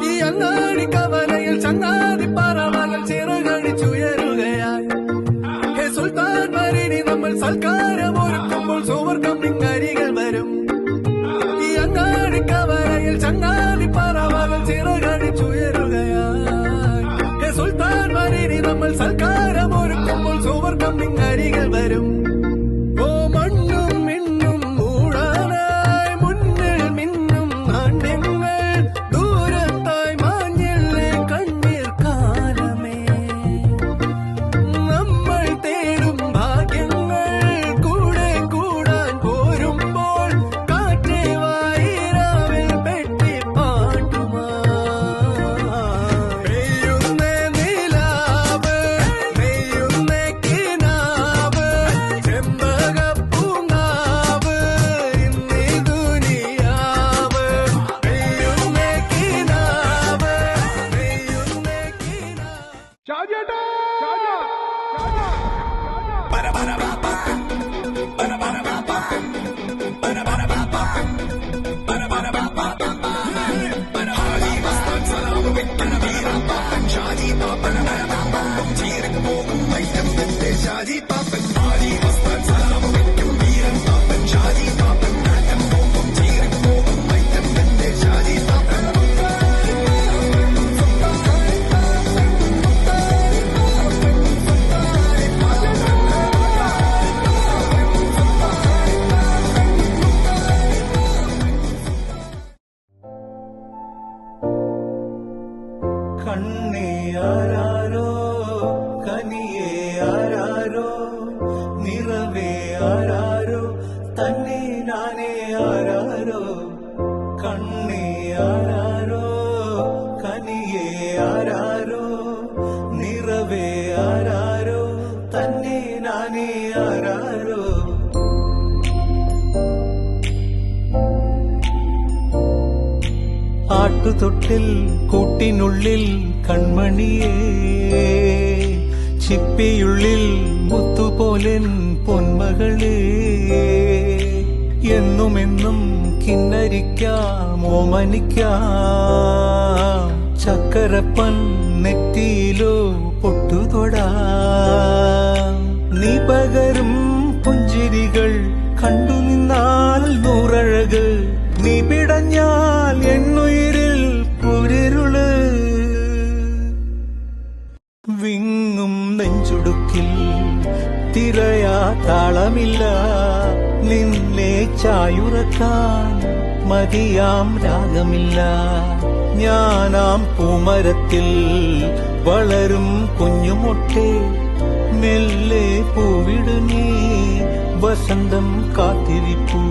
ഈ അങ്ങാടി കവലയിൽ ചങ്ങാതി പറവകൾ ചിറകടിച്ചുയരുകയായി. ഹേ സുൽത്താൻ മരിനി നമ്മൾ സൽക്കാരം ഒരുക്കുമ്പോൾ സുവർഗം നിങ്ങരികൾ വരും. ഈ അങ്ങാടി കവലയിൽ ചങ്ങാതി പറവകൾ ചിറകടിച്ചുയരുകയായി. ഹേ സുൽത്താൻ മരിനി നമ്മൾ സൽക്കാരം ഒരുക്കുമ്പോൾ സുവർഗം നിങ്ങരികൾ വരും. കണ്ണേ ആരാരോ കനിയേ ആരാരോ നിറവേ ആരാരോ തന്നെ നാനേ ആരാരോ കണ്ണേ ആരാരോ കനിയേ ആരാരോ നിറവേ ആരാരോ തന്നെ നാനേ ആരാരോ. ആട്ടുതൊട്ടിൽ കൂട്ടിനുള്ളിൽ കൺമണിയേ ചിപ്പിയുള്ളിൽ മുത്തുപോലൻ പൊന്മകളേ എന്നുമെന്നും കിന്നരിക്കാം ഓമനിക്കാം ചക്കരപ്പൻ നെറ്റിയിലോ പൊട്ടുതൊടാം നീ പകരും പുഞ്ചിരികൾ കണ്ടു നിന്നാൽ നൂറഴക് നീ പിടഞ്ഞാൽ എന്നുയിരിൽ പുരിരുള് വിങ്ങും നെഞ്ചുടുക്കിൽ തിരയാ താളമില്ല നിന്നെ ചായുറക്കാൻ മതിയാം രാഗമില്ല ഞാനാം പൂമരത്തിൽ വളരും കുഞ്ഞുമൊട്ടെ മെല്ലെ പൂവിടു നീ വസന്തം കാത്തിരിപ്പൂ.